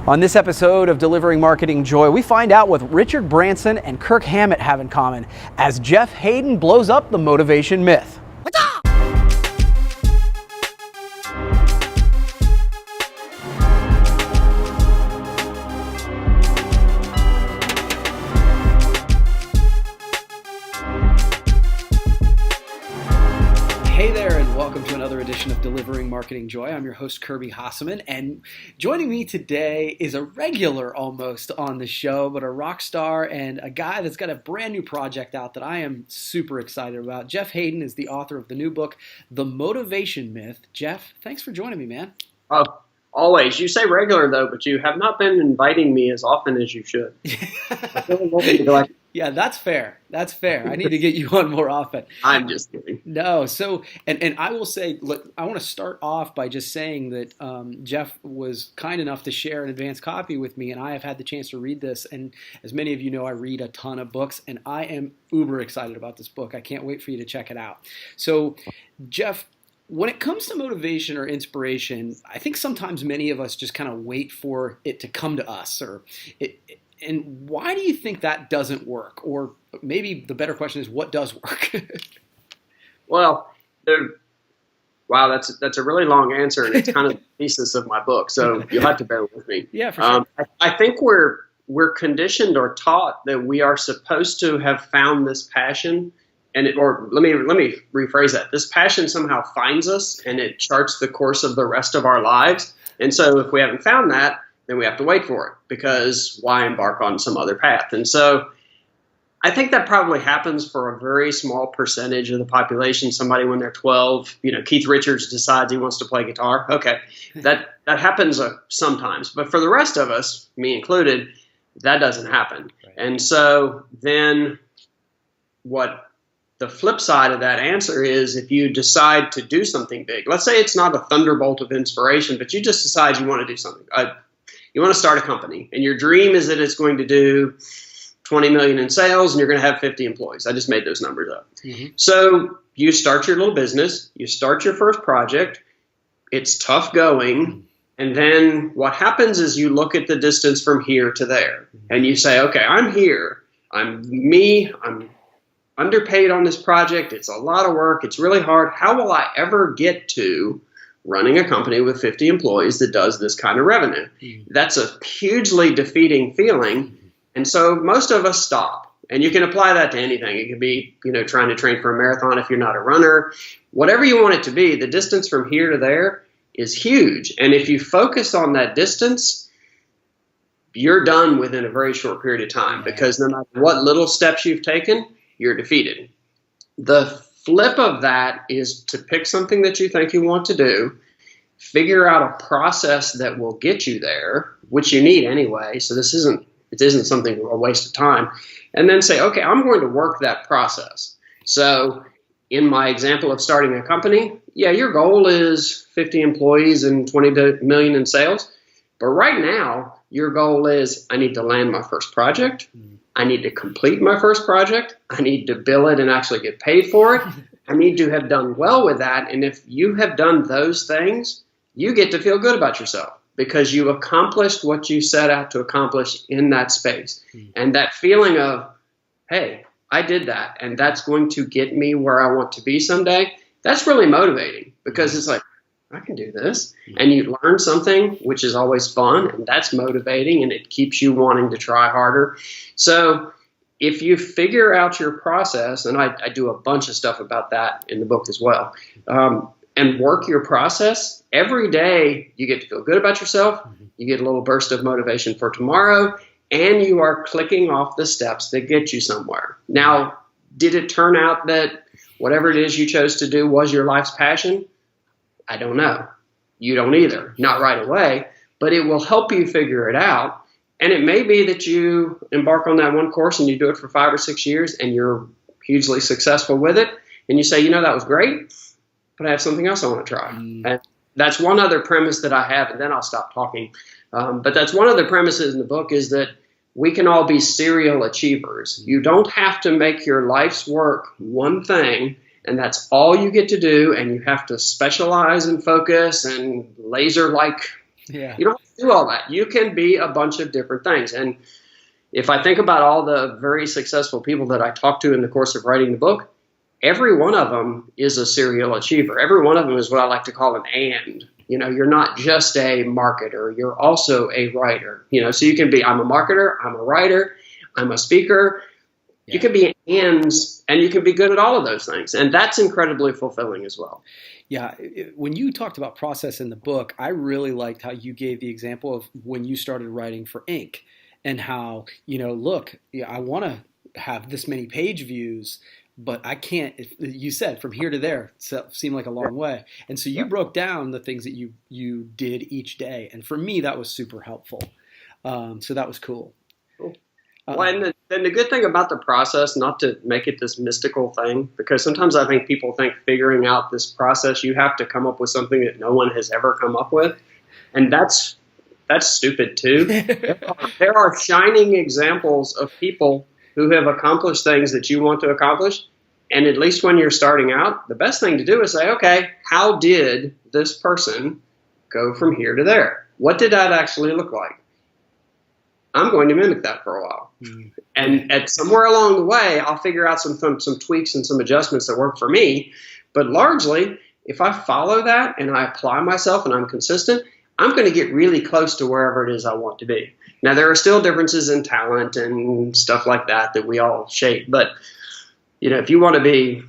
On this episode of Delivering Marketing Joy, we find out what Richard Branson and Kirk Hammett have in common as Jeff Haden blows up the motivation myth. Hey there, and welcome to another edition of Delivering Marketing Joy. I'm your host, Kirby Hasseman, and joining me today is a regular almost on the show, but a rock star and a guy that's got a brand new project out that I am super excited about. Jeff Haden is the author of the new book, The Motivation Myth. Jeff, thanks for joining me, man. Always. You say regular, though, but you have not been inviting me as often as you should. Yeah, that's fair. That's fair. I need to get you on more often. I'm just kidding. No, so, and I will say, look, I want to start off by just saying that Jeff was kind enough to share an advanced copy with me, and I have had the chance to read this. And as many of you know, I read a ton of books, and I am uber excited about this book. I can't wait for you to check it out. So, Jeff, when it comes to motivation or inspiration, I think sometimes many of us just kind of wait for it to come to us, and why do you think that doesn't work? Or maybe the better question is, what does work? Well, wow, that's a really long answer, and it's kind of the thesis of my book, so you'll have to bear with me. Yeah, for sure. I think we're conditioned or taught that we are supposed to have found this passion, or let me rephrase that. This passion somehow finds us, and it charts the course of the rest of our lives. And so if we haven't found that, then we have to wait for it, because why embark on some other path? And so I think that probably happens for a very small percentage of the population. Somebody when they're 12, Keith Richards decides he wants to play guitar. Okay, that happens sometimes. But for the rest of us, me included, that doesn't happen. Right. And so then what the flip side of that answer is, if you decide to do something big, let's say it's not a thunderbolt of inspiration, but you just decide you want to do something. You want to start a company, and your dream is that it's going to do 20 million in sales, and you're going to have 50 employees. I just made those numbers up. Mm-hmm. So you start your little business, you start your first project, it's tough going, and then what happens is you look at the distance from here to there, and you say, okay, I'm here, I'm underpaid on this project, it's a lot of work, it's really hard, how will I ever get to running a company with 50 employees that does this kind of revenue? Mm-hmm. That's a hugely defeating feeling. Mm-hmm. And so most of us stop. And you can apply that to anything. It could be, trying to train for a marathon if you're not a runner. Whatever you want it to be, the distance from here to there is huge. And if you focus on that distance, you're done within a very short period of time, because no matter what little steps you've taken, you're defeated. The flip of that is to pick something that you think you want to do, figure out a process that will get you there, which you need anyway, so it isn't something a waste of time, and then say, okay, I'm going to work that process. So in my example of starting a company, your goal is 50 employees and 20 million in sales, but right now your goal is, I need to land my first project, I need to complete my first project, I need to bill it and actually get paid for it, I need to have done well with that. And if you have done those things, you get to feel good about yourself, because you accomplished what you set out to accomplish in that space. And that feeling of, hey, I did that, and that's going to get me where I want to be someday, that's really motivating, because it's like, I can do this. And you learn something, which is always fun, and that's motivating, and it keeps you wanting to try harder. So if you figure out your process, and I do a bunch of stuff about that in the book as well, and work your process, every day you get to feel good about yourself, you get a little burst of motivation for tomorrow, and you are clicking off the steps that get you somewhere. Now, did it turn out that whatever it is you chose to do was your life's passion? I don't know. You don't either. Not right away, but it will help you figure it out. And it may be that you embark on that one course and you do it for 5 or 6 years and you're hugely successful with it. And you say, that was great, but I have something else I want to try. And that's one other premise that I have, and then I'll stop talking. But that's one of the premises in the book, is that we can all be serial achievers. You don't have to make your life's work one thing, and that's all you get to do, and you have to specialize and focus and laser-like Yeah. You don't have to do all that. You can be a bunch of different things. And if I think about all the very successful people that I talked to in the course of writing the book, every one of them is a serial achiever. Every one of them is what I like to call an and. You're not just a marketer, you're also a writer. So you can be, I'm a marketer, I'm a writer, I'm a speaker. Yeah. You can be ands, and you can be good at all of those things. And that's incredibly fulfilling as well. Yeah. When you talked about process in the book, I really liked how you gave the example of when you started writing for Inc. and how, look, I want to have this many page views, but I can't. You said from here to there seemed like a long way, and so you broke down the things that you did each day, and for me that was super helpful. So that was cool. Cool. Well, and the good thing about the process, not to make it this mystical thing, because sometimes I think people think figuring out this process, you have to come up with something that no one has ever come up with, and that's stupid too. There are shining examples of people who have accomplished things that you want to accomplish. And at least when you're starting out, the best thing to do is say, okay, how did this person go from here to there? What did that actually look like? I'm going to mimic that for a while. Mm-hmm. And at somewhere along the way, I'll figure out some tweaks and some adjustments that work for me. But largely, if I follow that and I apply myself and I'm consistent, I'm going to get really close to wherever it is I want to be. Now, there are still differences in talent and stuff like that we all shape. But, if you want to be,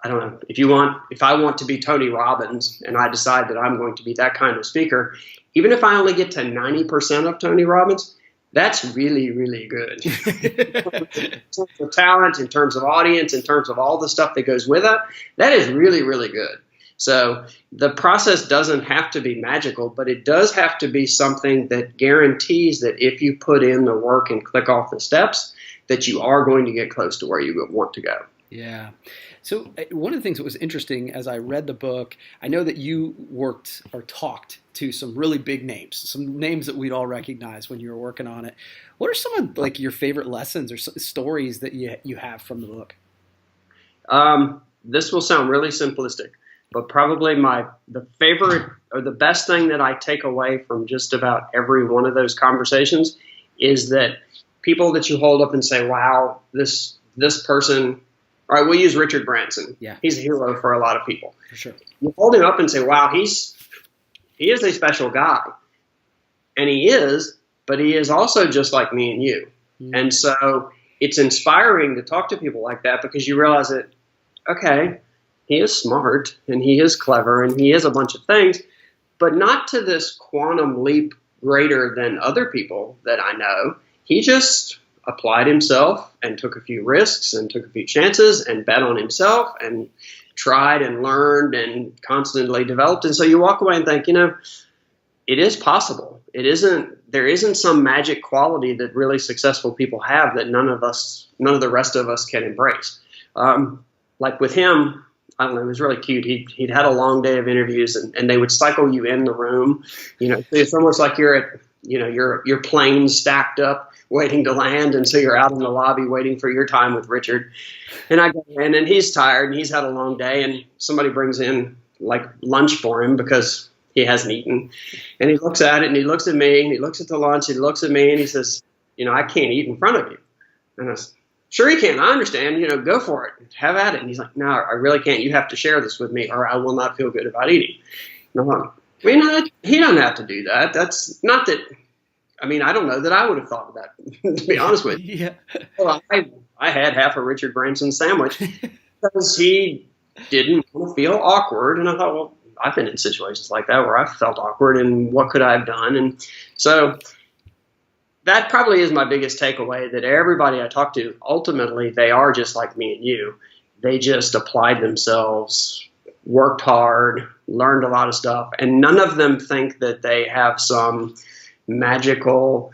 I don't know, if I want to be Tony Robbins and I decide that I'm going to be that kind of speaker, even if I only get to 90% of Tony Robbins, that's really, really good. In terms of talent, in terms of audience, in terms of all the stuff that goes with it, that is really, really good. So the process doesn't have to be magical, but it does have to be something that guarantees that if you put in the work and click off the steps, that you are going to get close to where you want to go. Yeah. So one of the things that was interesting as I read the book, I know that you worked or talked to some really big names, some names that we'd all recognize when you were working on it. What are some of like your favorite lessons or stories that you have from the book? This will sound really simplistic, but probably the favorite or the best thing that I take away from just about every one of those conversations is that people that you hold up and say, wow, this person, all right, we'll use Richard Branson. Yeah. He's a hero for a lot of people. For sure. You hold him up and say, wow, he is a special guy. And he is, but he is also just like me and you. Mm-hmm. And so it's inspiring to talk to people like that because you realize that, okay, he is smart and he is clever and he is a bunch of things, but not to this quantum leap greater than other people that I know. He just applied himself and took a few risks and took a few chances and bet on himself and tried and learned and constantly developed. And so you walk away and think, it is possible. There isn't some magic quality that really successful people have that none of the rest of us can embrace. Like with him, I don't know, it was really cute. He'd had a long day of interviews and they would cycle you in the room. It's almost like you're at, your plane stacked up waiting to land. And so you're out in the lobby waiting for your time with Richard. And I go in and he's tired and he's had a long day and somebody brings in like lunch for him because he hasn't eaten. And he looks at it and he looks at me and he looks at the lunch and he looks at me and he says, I can't eat in front of you. And I said, sure you can. I understand. Go for it. Have at it. And he's like, no, I really can't. You have to share this with me or I will not feel good about eating. No, he doesn't have to do that. That's not that. I don't know that I would have thought of that, to be honest with you. Yeah. Well, I had half a Richard Branson sandwich because he didn't want to feel awkward. And I thought, well, I've been in situations like that where I felt awkward and what could I have done? And so that probably is my biggest takeaway, that everybody I talk to, ultimately, they are just like me and you. They just applied themselves, worked hard, learned a lot of stuff, and none of them think that they have some magical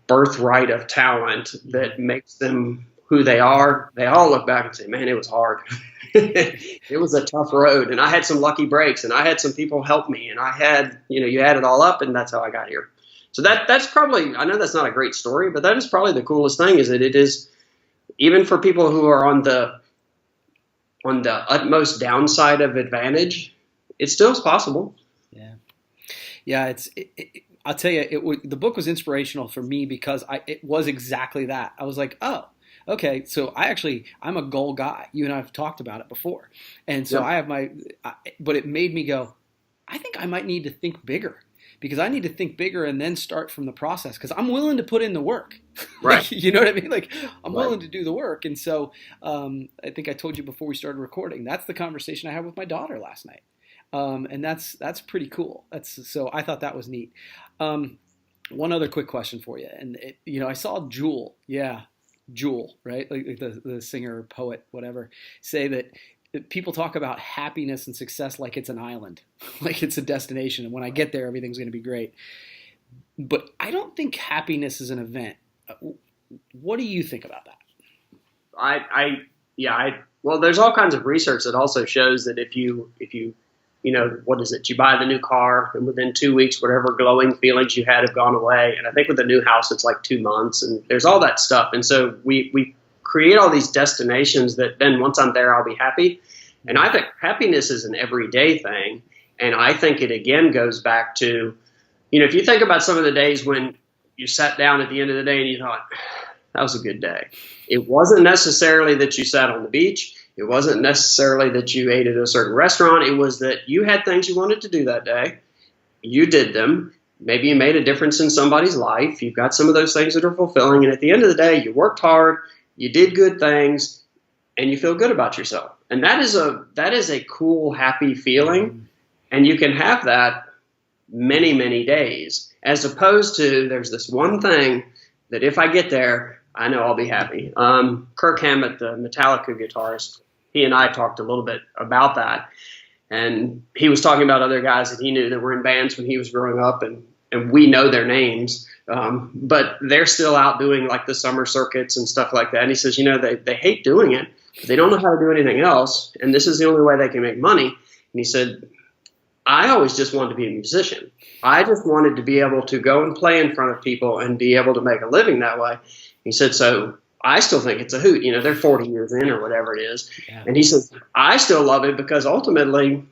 birthright of talent that makes them who they are. They all look back and say, man, it was hard. It was a tough road. And I had some lucky breaks and I had some people help me and I had, you add it all up and that's how I got here. So that's probably, I know that's not a great story, but that is probably the coolest thing is that it is, even for people who are on the utmost downside of advantage, it still is possible. Yeah. Yeah, I'll tell you, the book was inspirational for me because it was exactly that. I was like, oh, okay, so I'm a goal guy. You and I have talked about it before, and so Yep. I have but it made me go, I think I might need to think bigger because I need to think bigger and then start from the process because I'm willing to put in the work. Right. Like, you know what I mean? Like I'm Right. willing to do the work, and so I think I told you before we started recording. That's the conversation I had with my daughter last night. And that's pretty cool. So I thought that was neat. Um, One other quick question for you, and I saw Jewel, yeah, Jewel, right, like the singer, poet, whatever, say that people talk about happiness and success like it's an island, like it's a destination, and when I get there, everything's going to be great. But I don't think happiness is an event. What do you think about that? Yeah, well, there's all kinds of research that also shows that if you, what is it? You buy the new car, and within 2 weeks, whatever glowing feelings you had have gone away. And I think with the new house, it's like 2 months, and there's all that stuff. And so we create all these destinations that then once I'm there, I'll be happy. And I think happiness is an everyday thing. And I think it again goes back to, if you think about some of the days when you sat down at the end of the day and you thought, that was a good day. It wasn't necessarily that you sat on the beach. It wasn't necessarily that you ate at a certain restaurant. It was that you had things you wanted to do that day. You did them. Maybe you made a difference in somebody's life. You've got some of those things that are fulfilling. And at the end of the day, you worked hard, you did good things, and you feel good about yourself. And that is a cool, happy feeling. And you can have that many, many days, as opposed to there's this one thing that if I get there, I know I'll be happy. Kirk Hammett, the Metallica guitarist, he and I talked a little bit about that. And he was talking about other guys that he knew that were in bands when he was growing up, and we know their names, but they're still out doing like the summer circuits and stuff like that. And he says, they hate doing it, but they don't know how to do anything else, and this is the only way they can make money. And he said, I always just wanted to be a musician. I just wanted to be able to go and play in front of people and be able to make a living that way. He said, so I still think it's a hoot. They're 40 years in or whatever it is. Yeah. And he says, I still love it because ultimately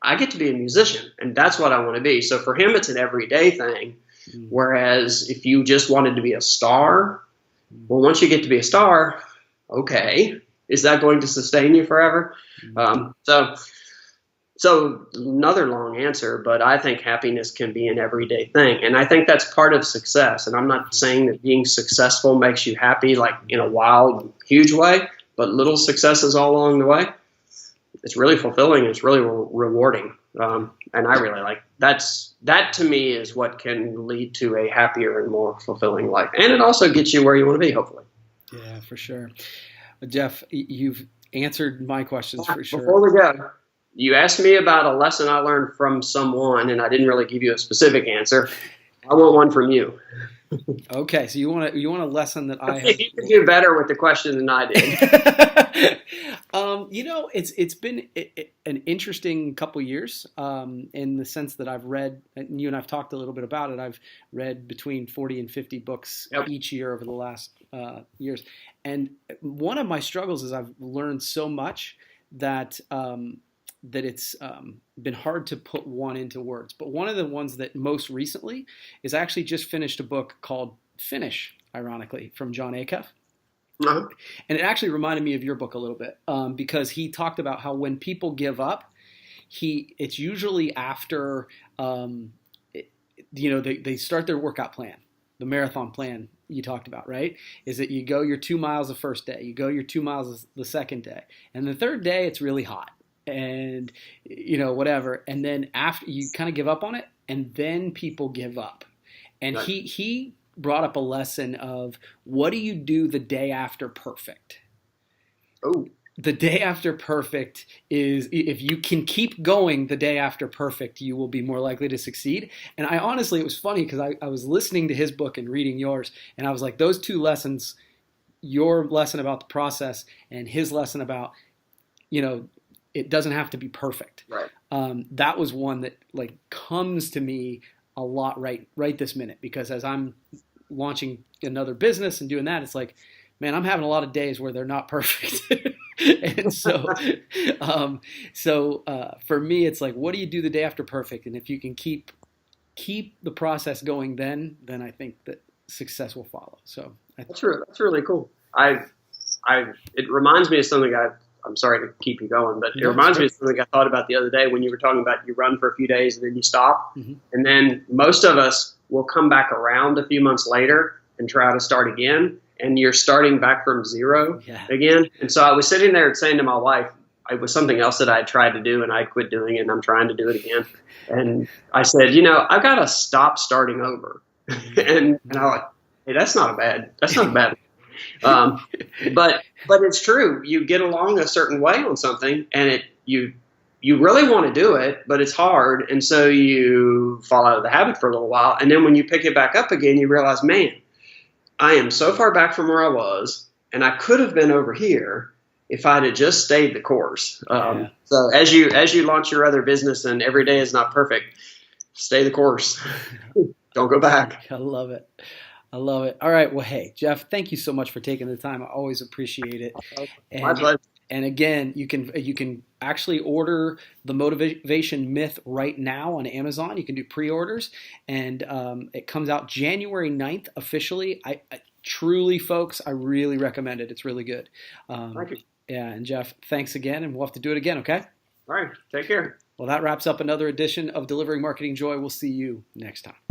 I get to be a musician, and that's what I want to be. So for him, it's an everyday thing. Mm. Whereas if you just wanted to be a star, well, once you get to be a star, okay, is that going to sustain you forever? Mm. So another long answer, but I think happiness can be an everyday thing. And I think that's part of success. And I'm not saying that being successful makes you happy like in a wild, huge way, but little successes all along the way. It's really fulfilling. It's really rewarding. And I really like that to me is what can lead to a happier and more fulfilling life. And it also gets you where you want to be, hopefully. Yeah, for sure. Jeff, you've answered my questions for sure. Before we go, you asked me about a lesson I learned from someone, and I didn't really give you a specific answer. I want one from you. Okay, so you want a lesson that I have. You can do better with the question than I did. It's been an interesting couple years in the sense that I've read, and you and I've talked a little bit about it. I've read between 40 and 50 books each year over the last years, and one of my struggles is I've learned so much that it's been hard to put one into words. But one of the ones that most recently is I actually just finished a book called Finish, ironically, from John Acuff. Uh-huh. And it actually reminded me of your book a little bit because he talked about how when people give up, it's usually after, they start their workout plan, the marathon plan you talked about, right? Is that you go your 2 miles the first day, you go your 2 miles the second day, and the third day it's really hot. And whatever, and then after you kind of give up on it, and then people give up. And right. he brought up a lesson of what do you do the day after perfect? Oh, the day after perfect is if you can keep going the day after perfect, you will be more likely to succeed. And I honestly, it was funny because I was listening to his book and reading yours, and I was like, those two lessons, your lesson about the process and his lesson about it doesn't have to be perfect. Right. That was one that comes to me a lot right this minute, because as I'm launching another business and doing that, it's like, man, I'm having a lot of days where they're not perfect. And so for me, it's like, what do you do the day after perfect? And if you can keep keep the process going, then I think that success will follow. So That's really cool. It reminds me of something I'm sorry to keep you going, but it reminds me of something I thought about the other day when you were talking about you run for a few days and then you stop. Mm-hmm. And then most of us will come back around a few months later and try to start again. And you're starting back from zero again. And so I was sitting there saying to my wife, it was something else that I tried to do and I quit doing it and I'm trying to do it again. And I said, I've got to stop starting over. and I was like, hey, that's not a bad. But it's true. You get along a certain way on something, and you really want to do it, but it's hard, and so you fall out of the habit for a little while, and then when you pick it back up again, you realize, man, I am so far back from where I was, and I could have been over here if I'd have just stayed the course. So as you launch your other business, and every day is not perfect, stay the course. Don't go back. I love it. All right. Well, hey, Jeff, thank you so much for taking the time. I always appreciate it. My pleasure. And again, you can actually order the Motivation Myth right now on Amazon. You can do pre-orders, and it comes out January 9th officially. I truly, folks, I really recommend it. It's really good. Thank you. Yeah, and Jeff, thanks again, and we'll have to do it again, okay? All right. Take care. Well, that wraps up another edition of Delivering Marketing Joy. We'll see you next time.